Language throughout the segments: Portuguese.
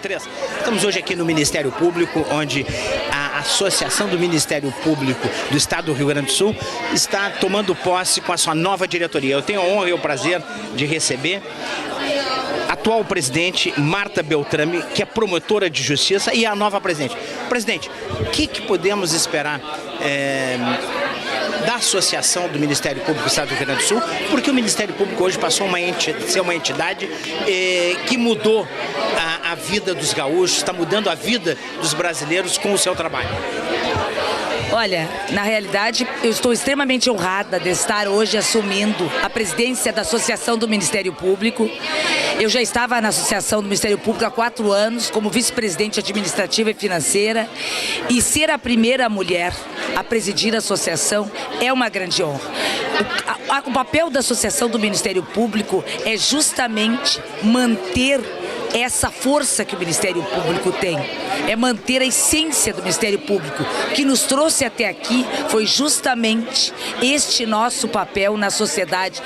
Andressa, estamos hoje aqui no Ministério Público, onde a Associação do Ministério Público do Estado do Rio Grande do Sul está tomando posse com a sua nova diretoria. Eu tenho a honra e o prazer de receber a atual presidente Marta Beltrame, que é promotora de justiça, e a nova presidente. Presidente, o que podemos esperar da Associação do Ministério Público do Estado do Rio Grande do Sul, porque o Ministério Público hoje passou a ser uma entidade que mudou a vida dos gaúchos, está mudando a vida dos brasileiros com o seu trabalho? Olha, na realidade, eu estou extremamente honrada de estar hoje assumindo a presidência da Associação do Ministério Público. Eu já estava na Associação do Ministério Público há 4 anos, como vice-presidente administrativa e financeira, e ser a primeira mulher a presidir a associação é uma grande honra. O papel da Associação do Ministério Público é justamente manter essa força que o Ministério Público tem, é manter a essência do Ministério Público. O que nos trouxe até aqui foi justamente este nosso papel na sociedade,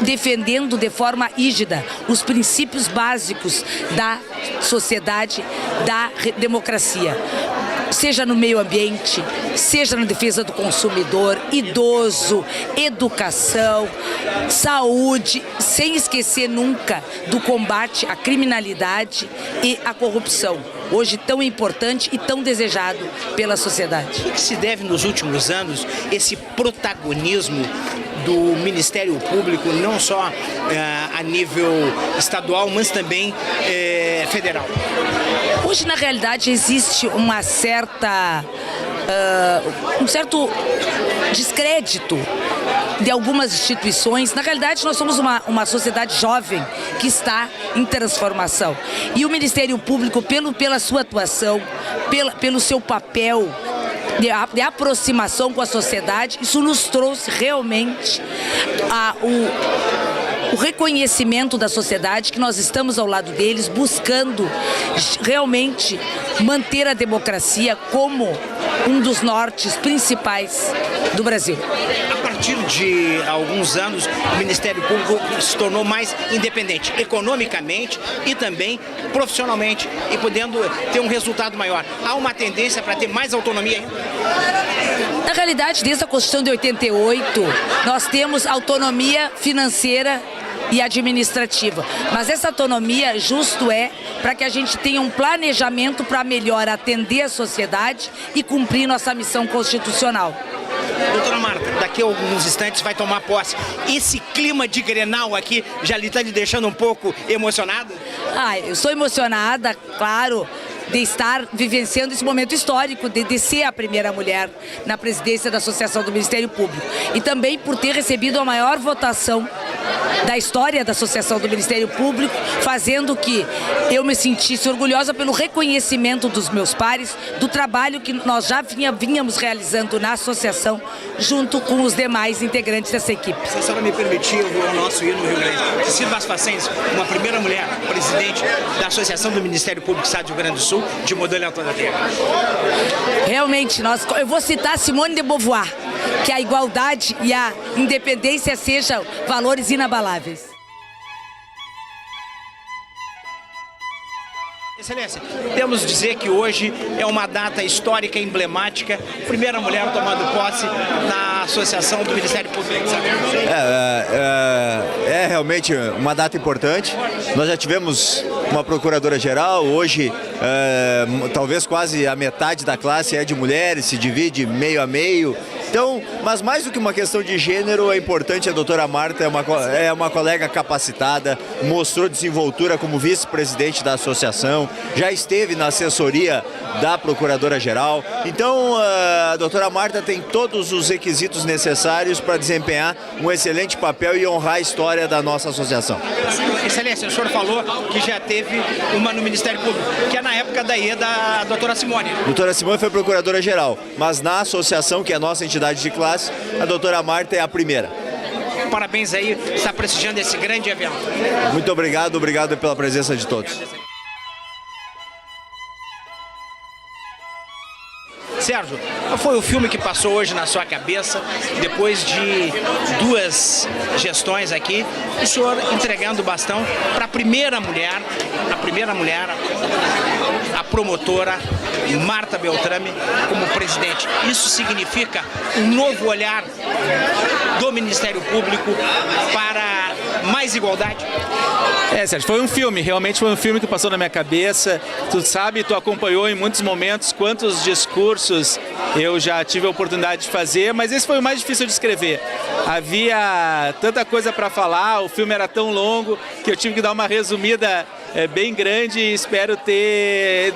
defendendo de forma rígida os princípios básicos da sociedade, da democracia. Seja no meio ambiente, seja na defesa do consumidor, idoso, educação, saúde, sem esquecer nunca do combate à criminalidade e à corrupção, hoje tão importante e tão desejado pela sociedade. O que se deve nos últimos anos esse protagonismo do Ministério Público, não só a nível estadual, mas também federal? Hoje, na realidade, existe um certo descrédito de algumas instituições. Na realidade, nós somos uma sociedade jovem que está em transformação. E o Ministério Público, pela sua atuação, pelo seu papel de aproximação com a sociedade, isso nos trouxe realmente o reconhecimento da sociedade, que nós estamos ao lado deles, buscando realmente manter a democracia como um dos nortes principais do Brasil. A partir de alguns anos, o Ministério Público se tornou mais independente, economicamente e também profissionalmente, e podendo ter um resultado maior. Há uma tendência para ter mais autonomia ainda? Na realidade, desde a Constituição de 88, nós temos autonomia financeira e administrativa, mas essa autonomia justo é para que a gente tenha um planejamento para melhor atender a sociedade e cumprir nossa missão constitucional. Doutora Marta, daqui a alguns instantes vai tomar posse. Esse clima de Grenal aqui já está lhe deixando um pouco emocionada? Eu sou emocionada, claro, de estar vivenciando esse momento histórico, de ser a primeira mulher na presidência da Associação do Ministério Público. E também por ter recebido a maior votação da história da Associação do Ministério Público, fazendo que eu me sentisse orgulhosa pelo reconhecimento dos meus pares, do trabalho que nós já vínhamos realizando na associação, junto com os demais integrantes dessa equipe. Se a senhora me permitir, eu vou ao nosso hino no Rio Grande. Silvas Facens, uma primeira mulher presidente da Associação do Ministério Público do Estado do Rio Grande do Sul, de modelo toda a terra. Realmente, eu vou citar Simone de Beauvoir, que a igualdade e a independência sejam valores inabaláveis. Excelência, temos de dizer que hoje é uma data histórica, emblemática, primeira mulher tomando posse na Associação do Ministério Público. É realmente uma data importante. Nós já tivemos uma procuradora-geral, hoje talvez quase a metade da classe é de mulheres, se divide meio a meio. Então, mas mais do que uma questão de gênero, é importante, a doutora Marta é uma colega capacitada, mostrou desenvoltura como vice-presidente da associação, já esteve na assessoria da Procuradora-Geral. Então, a doutora Marta tem todos os requisitos necessários para desempenhar um excelente papel e honrar a história da nossa associação. Excelência, o senhor falou que já teve uma no Ministério Público, que é na época da doutora Simone. A doutora Simone foi Procuradora-Geral, mas na associação, que é a nossa entidade de classe, a doutora Marta é a primeira. Parabéns aí, está prestigiando esse grande evento. Muito obrigado pela presença de todos. Sérgio, qual foi o filme que passou hoje na sua cabeça, depois de 2 gestões aqui, o senhor entregando o bastão para a primeira mulher a primeira mulher, a promotora Marta Beltrame, como presidente. Isso significa um novo olhar do Ministério Público para mais igualdade? Sérgio, foi um filme, realmente foi um filme que passou na minha cabeça. Tu sabe, tu acompanhou em muitos momentos quantos discursos eu já tive a oportunidade de fazer, mas esse foi o mais difícil de escrever. Havia tanta coisa para falar, o filme era tão longo que eu tive que dar uma resumida bem grande e espero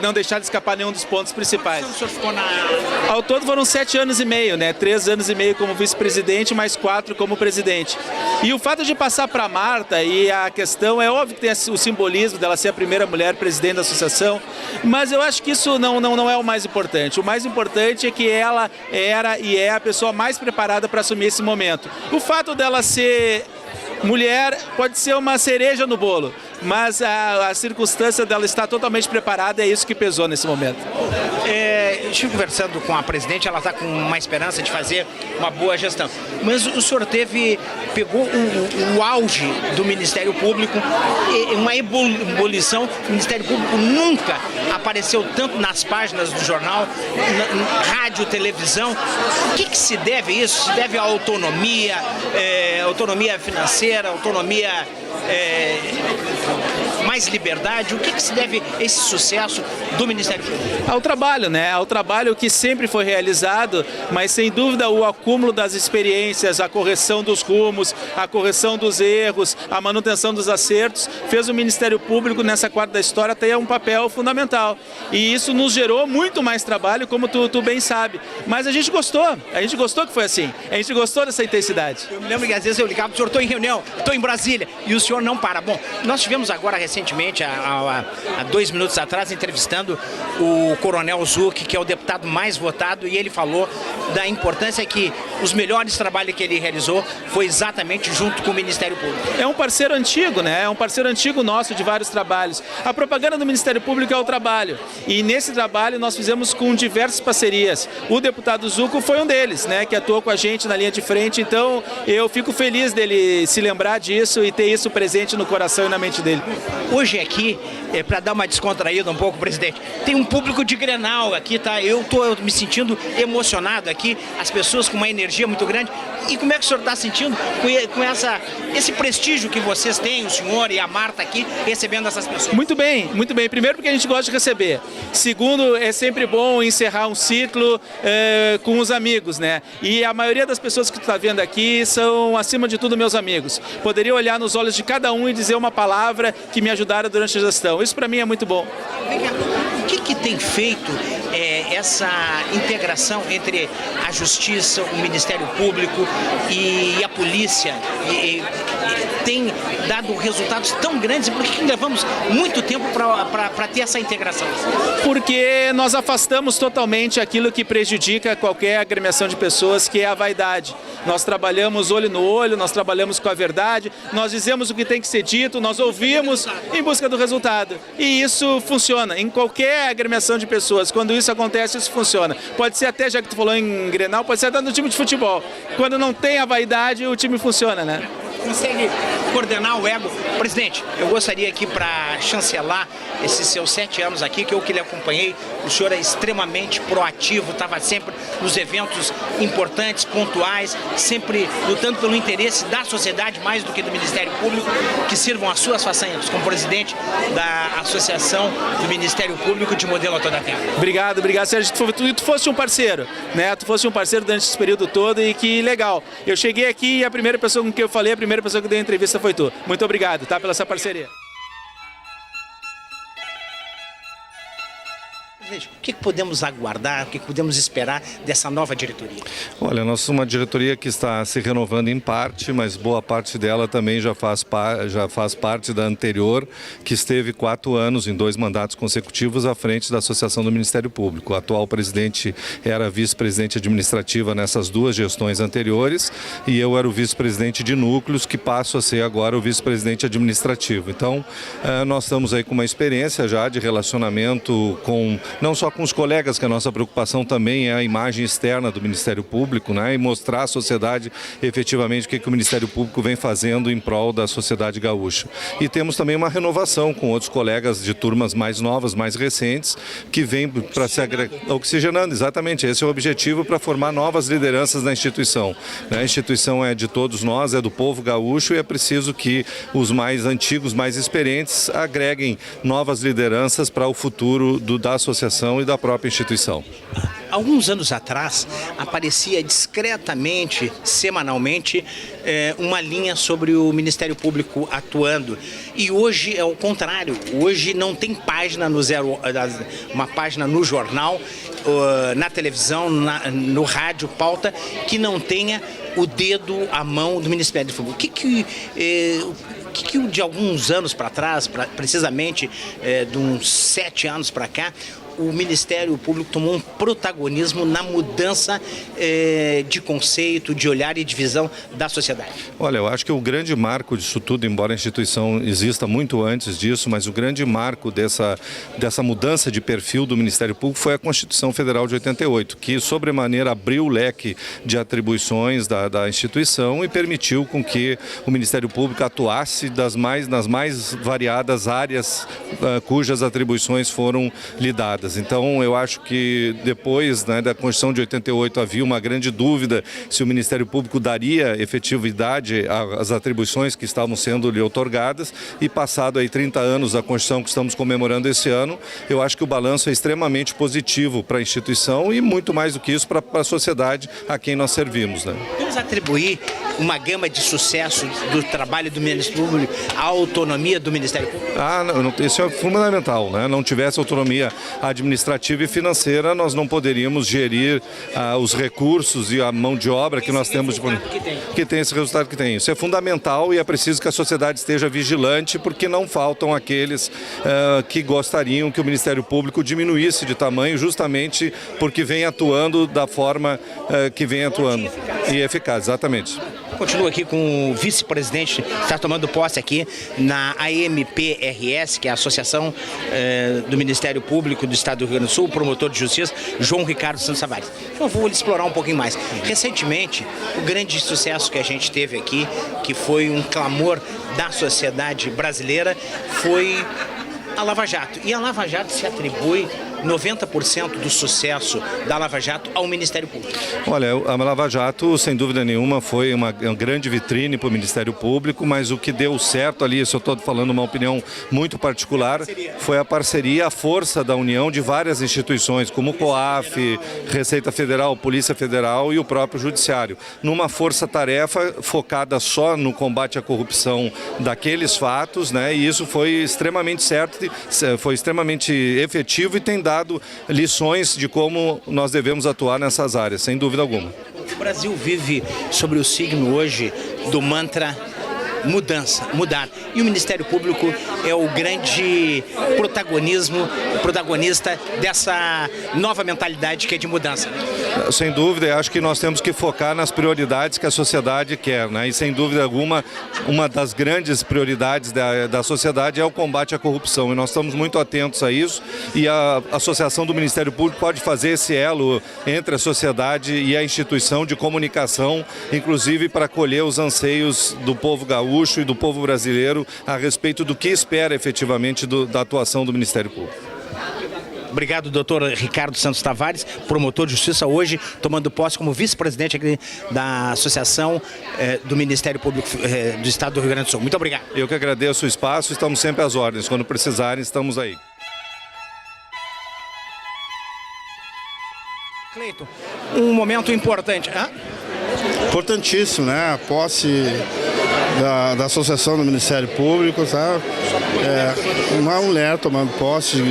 não deixar de escapar nenhum dos pontos principais. O senhor ficou Ao todo foram 7 anos e meio, né? 3 anos e meio como vice-presidente, mais 4 como presidente. E o fato de passar para Marta, e a questão é óbvio que tem o simbolismo dela ser a primeira mulher presidente da associação, mas eu acho que isso não é o mais importante. O mais importante é que ela era e é a pessoa mais preparada para assumir esse momento. O fato dela ser mulher pode ser uma cereja no bolo, mas a circunstância dela estar totalmente preparada é isso que pesou nesse momento. Eu estive conversando com a presidente, ela está com uma esperança de fazer uma boa gestão. Mas o senhor pegou o auge do Ministério Público, uma ebulição. O Ministério Público nunca apareceu tanto nas páginas do jornal, rádio, televisão. O que se deve a isso? Se deve à autonomia, autonomia financeira, autonomia, mais liberdade? O que se deve a esse sucesso do Ministério Público? Ao trabalho, né? Ao trabalho que sempre foi realizado, mas sem dúvida o acúmulo das experiências, a correção dos rumos, a correção dos erros, a manutenção dos acertos, fez o Ministério Público nessa quarta da história ter um papel fundamental. E isso nos gerou muito mais trabalho, como tu bem sabe. Mas a gente gostou que foi assim. A gente gostou dessa intensidade. Eu me lembro que às vezes eu ligava, senhor, estou em reunião, estou em Brasília, e o senhor não para. Bom, nós tivemos agora recentemente, há 2 minutos atrás, entrevistando o Coronel Zucchi, que é o deputado mais votado, e ele falou da importância que os melhores trabalhos que ele realizou foi exatamente junto com o Ministério Público. É um parceiro antigo, né? É um parceiro antigo nosso de vários trabalhos. A propaganda do Ministério Público é o trabalho. E nesse trabalho nós fizemos com diversas parcerias. O deputado Zucchi foi um deles, né? Que atuou com a gente na linha de frente. Então eu fico feliz dele se lembrar disso e ter isso presente no coração e na mente dele. Hoje aqui, para dar uma descontraída um pouco, presidente, tem um público de Grenal aqui, tá? Eu estou me sentindo emocionado aqui, as pessoas com uma energia muito grande. E como é que o senhor está sentindo com esse prestígio que vocês têm, o senhor e a Marta aqui, recebendo essas pessoas? Muito bem, muito bem. Primeiro porque a gente gosta de receber. Segundo, é sempre bom encerrar um ciclo com os amigos, né? E a maioria das pessoas que tu está vendo aqui são, acima de tudo, meus amigos. Poderia olhar nos olhos de cada um e dizer uma palavra que me ajudaram durante a gestão. Isso para mim é muito bom. O que tem feito essa integração entre a Justiça, o Ministério Público e a Polícia? Tem dado resultados tão grandes, e por que levamos muito tempo para ter essa integração? Porque nós afastamos totalmente aquilo que prejudica qualquer agremiação de pessoas, que é a vaidade. Nós trabalhamos olho no olho, nós trabalhamos com a verdade, nós dizemos o que tem que ser dito, nós ouvimos em busca do resultado. E isso funciona em qualquer agremiação de pessoas. Quando isso acontece, isso funciona. Pode ser até, já que tu falou em Grenal, pode ser até no time de futebol. Quando não tem a vaidade, o time funciona, né? Consegue coordenar o ego. Presidente, eu gostaria aqui para chancelar esses seus 7 anos aqui, que eu que lhe acompanhei, o senhor é extremamente proativo, estava sempre nos eventos importantes, pontuais, sempre lutando pelo interesse da sociedade, mais do que do Ministério Público, que sirvam as suas façanhas como presidente da Associação do Ministério Público de Modelo a Toda a Terra. Obrigado, Sérgio. Tu fosse um parceiro, né? Tu fosse um parceiro durante esse período todo e que legal. Eu cheguei aqui e a primeira pessoa com quem eu falei, a primeira pessoa que deu a entrevista foi tu. Muito obrigado, tá? Pela essa parceria. O que podemos aguardar, o que podemos esperar dessa nova diretoria? Olha, nós somos uma diretoria que está se renovando em parte, mas boa parte dela também já faz parte da anterior, que esteve 4 anos em 2 mandatos consecutivos à frente da Associação do Ministério Público. O atual presidente era vice-presidente administrativa nessas 2 gestões anteriores e eu era o vice-presidente de núcleos, que passo a ser agora o vice-presidente administrativo. Então, nós estamos aí com uma experiência já de relacionamento com não só com os colegas, que a nossa preocupação também é a imagem externa do Ministério Público, né, e mostrar à sociedade efetivamente o que o Ministério Público vem fazendo em prol da sociedade gaúcha. E temos também uma renovação com outros colegas de turmas mais novas, mais recentes, que vêm para se oxigenando, exatamente, esse é o objetivo, para formar novas lideranças na instituição. A instituição é de todos nós, é do povo gaúcho, e é preciso que os mais antigos, mais experientes, agreguem novas lideranças para o futuro da associação e da própria instituição. Alguns anos atrás, aparecia discretamente, semanalmente, uma linha sobre o Ministério Público atuando. E hoje é o contrário. Hoje não tem página uma página no jornal, na televisão, no rádio, pauta, que não tenha o dedo, a mão do Ministério Público. O que de alguns anos para trás, precisamente de uns 7 anos para cá, o Ministério Público tomou um protagonismo na mudança de conceito, de olhar e de visão da sociedade? Olha, eu acho que o grande marco disso tudo, embora a instituição exista muito antes disso, mas o grande marco dessa mudança de perfil do Ministério Público foi a Constituição Federal de 88, que sobremaneira abriu o leque de atribuições da instituição e permitiu com que o Ministério Público atuasse nas mais variadas áreas cujas atribuições foram lhe dadas. Então, eu acho que depois, né, da Constituição de 88 havia uma grande dúvida se o Ministério Público daria efetividade às atribuições que estavam sendo lhe outorgadas, e passado aí 30 anos da Constituição que estamos comemorando esse ano, eu acho que o balanço é extremamente positivo para a instituição e muito mais do que isso para a sociedade a quem nós servimos, né? Vamos atribuir uma gama de sucesso do trabalho do Ministério Público à autonomia do Ministério Público? Isso é fundamental, né? Não tivesse autonomia administrativa e financeira, nós não poderíamos gerir os recursos e a mão de obra que nós temos, que tem esse resultado que tem. Isso é fundamental e é preciso que a sociedade esteja vigilante, porque não faltam aqueles que gostariam que o Ministério Público diminuísse de tamanho, justamente porque vem atuando da forma que vem atuando. E eficaz, exatamente. Continuo aqui com o vice-presidente, está tomando posse aqui na AMPRS, que é a Associação do Ministério Público do Estado do Rio Grande do Sul, promotor de justiça, João Ricardo Santos Tavares. Então, eu vou explorar um pouquinho mais. Recentemente, o grande sucesso que a gente teve aqui, que foi um clamor da sociedade brasileira, foi a Lava Jato. E a Lava Jato se atribui 90% do sucesso da Lava Jato ao Ministério Público. Olha, a Lava Jato, sem dúvida nenhuma, foi uma grande vitrine para o Ministério Público, mas o que deu certo ali, se eu estou falando uma opinião muito particular, foi a parceria, a força da união de várias instituições, como o COAF, Receita Federal, Polícia Federal e o próprio Judiciário, numa força-tarefa focada só no combate à corrupção daqueles fatos, né? E isso foi extremamente certo, foi extremamente efetivo e tem dado lições de como nós devemos atuar nessas áreas, sem dúvida alguma. O Brasil vive sobre o signo hoje do mantra mudança, mudar. E o Ministério Público é o grande protagonista dessa nova mentalidade que é de mudança. Sem dúvida, acho que nós temos que focar nas prioridades que a sociedade quer, né? E sem dúvida alguma, uma das grandes prioridades da sociedade é o combate à corrupção. E nós estamos muito atentos a isso, e a Associação do Ministério Público pode fazer esse elo entre a sociedade e a instituição de comunicação, inclusive para acolher os anseios do povo gaúcho e do povo brasileiro a respeito do que espera efetivamente da atuação do Ministério Público. Obrigado, doutor Ricardo Santos Tavares, promotor de justiça, hoje tomando posse como vice-presidente aqui da Associação do Ministério Público do Estado do Rio Grande do Sul. Muito obrigado. Eu que agradeço o espaço, estamos sempre às ordens. Quando precisarem, estamos aí. Cleiton, um momento importante. Importantíssimo, né? A posse da Associação do Ministério Público, tá? Uma mulher tomando posse,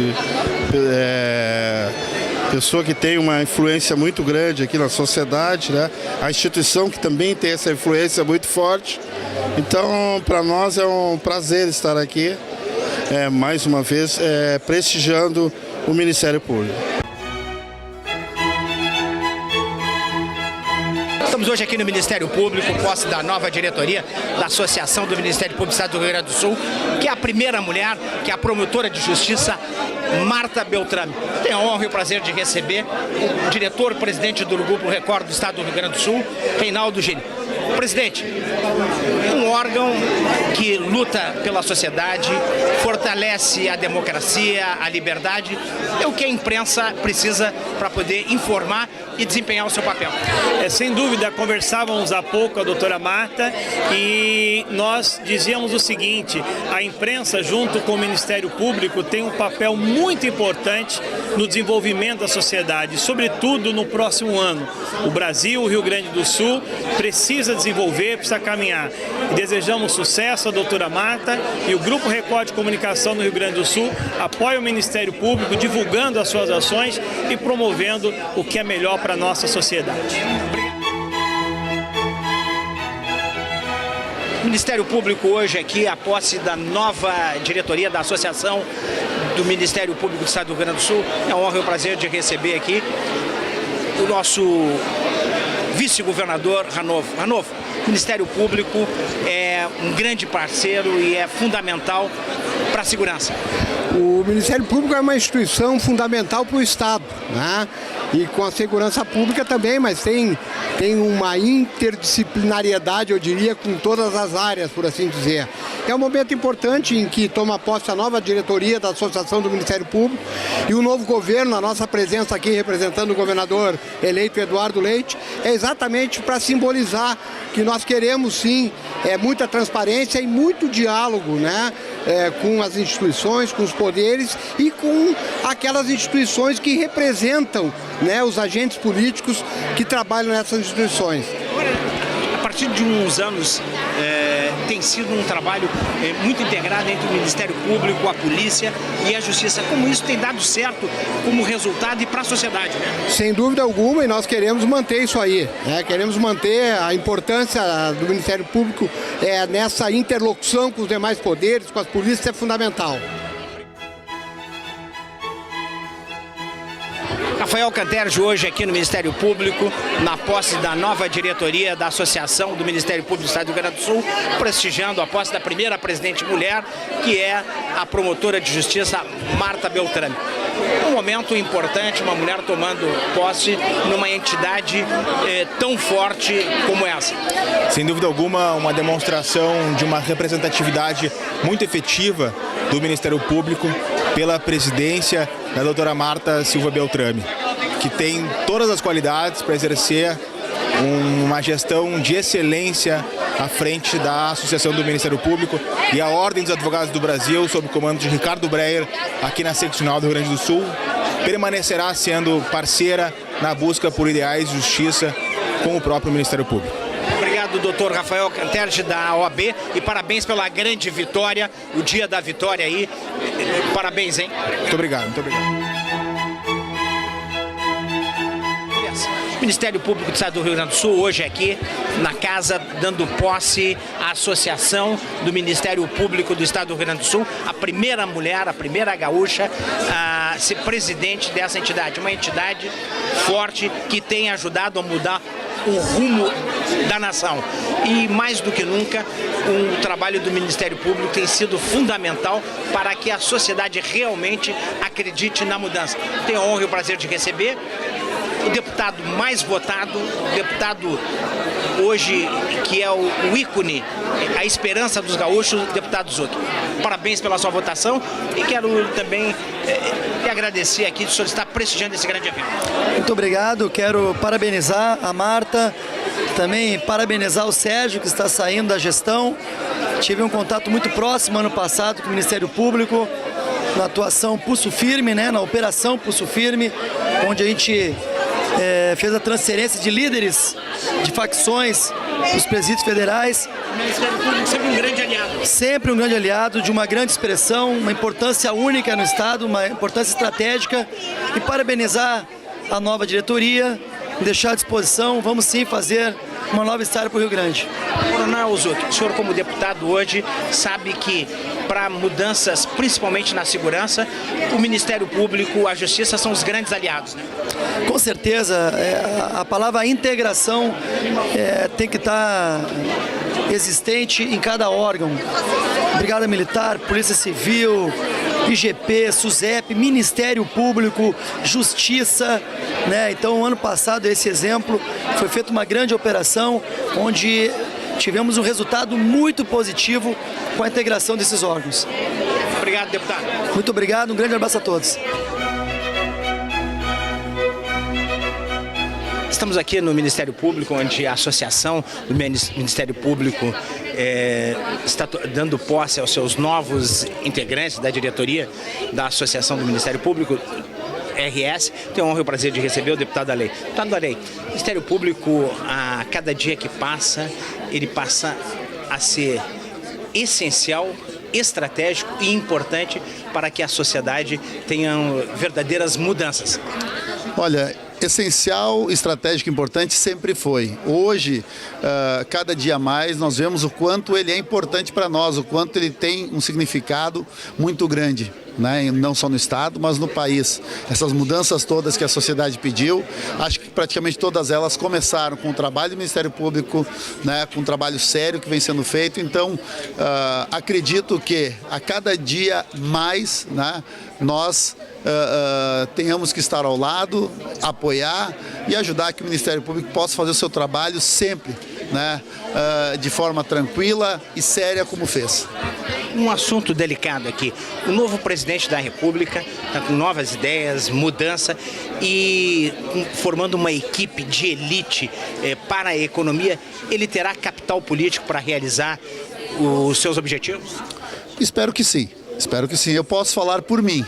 pessoa que tem uma influência muito grande aqui na sociedade, né? A instituição que também tem essa influência muito forte. Então, para nós é um prazer estar aqui, mais uma vez, prestigiando o Ministério Público. Estamos hoje aqui no Ministério Público, posse da nova diretoria da Associação do Ministério Público do Estado do Rio Grande do Sul, que é a primeira mulher, que é a promotora de justiça, Marta Beltrame. Tenho a honra e o prazer de receber o diretor-presidente do Grupo Record do Estado do Rio Grande do Sul, Reinaldo Gini. Presidente, um órgão que luta pela sociedade, fortalece a democracia, a liberdade, é o que a imprensa precisa para poder informar e desempenhar o seu papel. Sem dúvida, conversávamos há pouco com a doutora Marta e nós dizíamos o seguinte: a imprensa junto com o Ministério Público tem um papel muito importante no desenvolvimento da sociedade, sobretudo no próximo ano. O Brasil, o Rio Grande do Sul, precisa desenvolver, precisa caminhar. Desejamos sucesso à doutora Marta e o Grupo Record de Comunicação no Rio Grande do Sul apoia o Ministério Público, divulgando as suas ações e promovendo o que é melhor para a nossa sociedade. O Ministério Público hoje aqui, a posse da nova diretoria da Associação do Ministério Público do Estado do Rio Grande do Sul. É uma honra e o prazer de receber aqui o nosso vice-governador Ranolfo. Ranolfo, o Ministério Público é um grande parceiro e é fundamental para a segurança. O Ministério Público é uma instituição fundamental para o Estado, né? E com a segurança pública também, mas tem uma interdisciplinariedade, eu diria, com todas as áreas, por assim dizer. É um momento importante em que toma posse a nova diretoria da Associação do Ministério Público e o novo governo, a nossa presença aqui representando o governador eleito Eduardo Leite, é exatamente para simbolizar que nós queremos sim muita transparência e muito diálogo, né? Com as instituições, com os poderes e com aquelas instituições que representam, né, os agentes políticos que trabalham nessas instituições. A partir de uns anos tem sido um trabalho muito integrado entre o Ministério Público, a polícia e a justiça. Como isso tem dado certo como resultado e para a sociedade, né? Sem dúvida alguma, e nós queremos manter isso aí, né? Queremos manter a importância do Ministério Público nessa interlocução com os demais poderes, com as polícias, é fundamental. Rafael Canterge hoje aqui no Ministério Público, na posse da nova diretoria da Associação do Ministério Público do Estado do Rio Grande do Sul, prestigiando a posse da primeira presidente mulher, que é a promotora de justiça Marta Beltrame. Um momento importante, uma mulher tomando posse numa entidade tão forte como essa. Sem dúvida alguma, uma demonstração de uma representatividade muito efetiva do Ministério Público pela presidência da doutora Marta Silva Beltrame, que tem todas as qualidades para exercer uma gestão de excelência à frente da Associação do Ministério Público e a Ordem dos Advogados do Brasil, sob o comando de Ricardo Breyer, aqui na Seccional do Rio Grande do Sul, permanecerá sendo parceira na busca por ideais de justiça com o próprio Ministério Público. Obrigado, doutor Rafael Canterge, da OAB, e parabéns pela grande vitória, o dia da vitória aí. Parabéns, hein? Muito obrigado, muito obrigado. Ministério Público do Estado do Rio Grande do Sul, hoje aqui na casa, dando posse à Associação do Ministério Público do Estado do Rio Grande do Sul, a primeira mulher, a primeira gaúcha a ser presidente dessa entidade, uma entidade forte que tem ajudado a mudar o rumo da nação. E mais do que nunca, o trabalho do Ministério Público tem sido fundamental para que a sociedade realmente acredite na mudança. Tenho a honra e o prazer de receber o deputado mais votado, o deputado hoje que é o ícone, a esperança dos gaúchos, o deputado Zuc. Parabéns pela sua votação e quero também lhe agradecer aqui de estar prestigiando esse grande evento. Muito obrigado, quero parabenizar a Marta, também parabenizar o Sérgio, que está saindo da gestão. Tive um contato muito próximo ano passado com o Ministério Público, na atuação Pulso Firme, né, na operação Pulso Firme, onde a gente fez a transferência de líderes de facções dos presídios federais. O Ministério Público sempre um grande aliado. Sempre um grande aliado, de uma grande expressão, uma importância única no Estado, uma importância estratégica. E parabenizar a nova diretoria, deixar à disposição, vamos sim fazer uma nova história para o Rio Grande. Coronel Zuc, o senhor como deputado hoje sabe que para mudanças, principalmente na segurança, o Ministério Público, a Justiça são os grandes aliados, né? Com certeza, a palavra integração tem que estar existente em cada órgão. Brigada Militar, Polícia Civil, IGP, SUSEP, Ministério Público, Justiça, né? Então, ano passado, esse exemplo, foi feita uma grande operação onde tivemos um resultado muito positivo com a integração desses órgãos. Obrigado, deputado. Muito obrigado, um grande abraço a todos. Estamos aqui no Ministério Público, onde a Associação do Ministério Público está dando posse aos seus novos integrantes da diretoria da Associação do Ministério Público, RS. Tenho a honra e o prazer de receber o deputado Alei. Deputado Alei, o Ministério Público, a cada dia que passa, ele passa a ser essencial, estratégico e importante para que a sociedade tenha verdadeiras mudanças. Olha, essencial, estratégico, importante sempre foi. Hoje, cada dia mais, nós vemos o quanto ele é importante para nós, o quanto ele tem um significado muito grande, né? Não só no Estado, mas no país. Essas mudanças todas que a sociedade pediu, acho que praticamente todas elas começaram com o trabalho do Ministério Público, né? Com um trabalho sério que vem sendo feito. Então, acredito que a cada dia mais, né, nós tenhamos que estar ao lado, apoiar e ajudar que o Ministério Público possa fazer o seu trabalho sempre, né, de forma tranquila e séria como fez. Um assunto delicado aqui. O novo presidente da República está com novas ideias, mudança e formando uma equipe de elite para a economia. Ele terá capital político para realizar os seus objetivos? Espero que sim. Espero que sim. Eu posso falar por mim.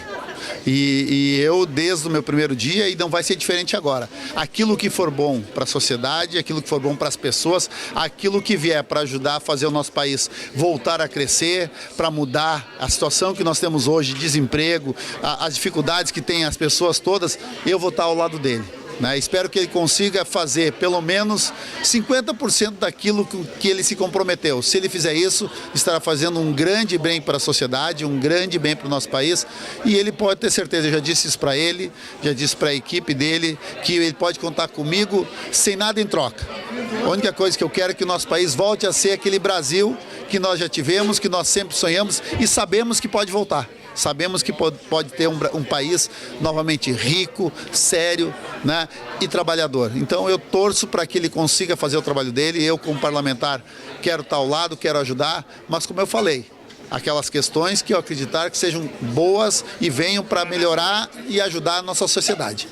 E eu, desde o meu primeiro dia, e não vai ser diferente agora. Aquilo que for bom para a sociedade, aquilo que for bom para as pessoas, aquilo que vier para ajudar a fazer o nosso país voltar a crescer, para mudar a situação que nós temos hoje, desemprego, as dificuldades que têm as pessoas todas, eu vou estar ao lado dele. Né? Espero que ele consiga fazer pelo menos 50% daquilo que ele se comprometeu. Se ele fizer isso, estará fazendo um grande bem para a sociedade, um grande bem para o nosso país. E ele pode ter certeza, eu já disse isso para ele, já disse para a equipe dele, que ele pode contar comigo sem nada em troca. A única coisa que eu quero é que o nosso país volte a ser aquele Brasil que nós já tivemos, que nós sempre sonhamos e sabemos que pode voltar. Sabemos que pode ter um país novamente rico, sério, né, e trabalhador. Então eu torço para que ele consiga fazer o trabalho dele. Eu, como parlamentar, quero estar ao lado, quero ajudar, mas como eu falei, aquelas questões que eu acreditar que sejam boas e venham para melhorar e ajudar a nossa sociedade.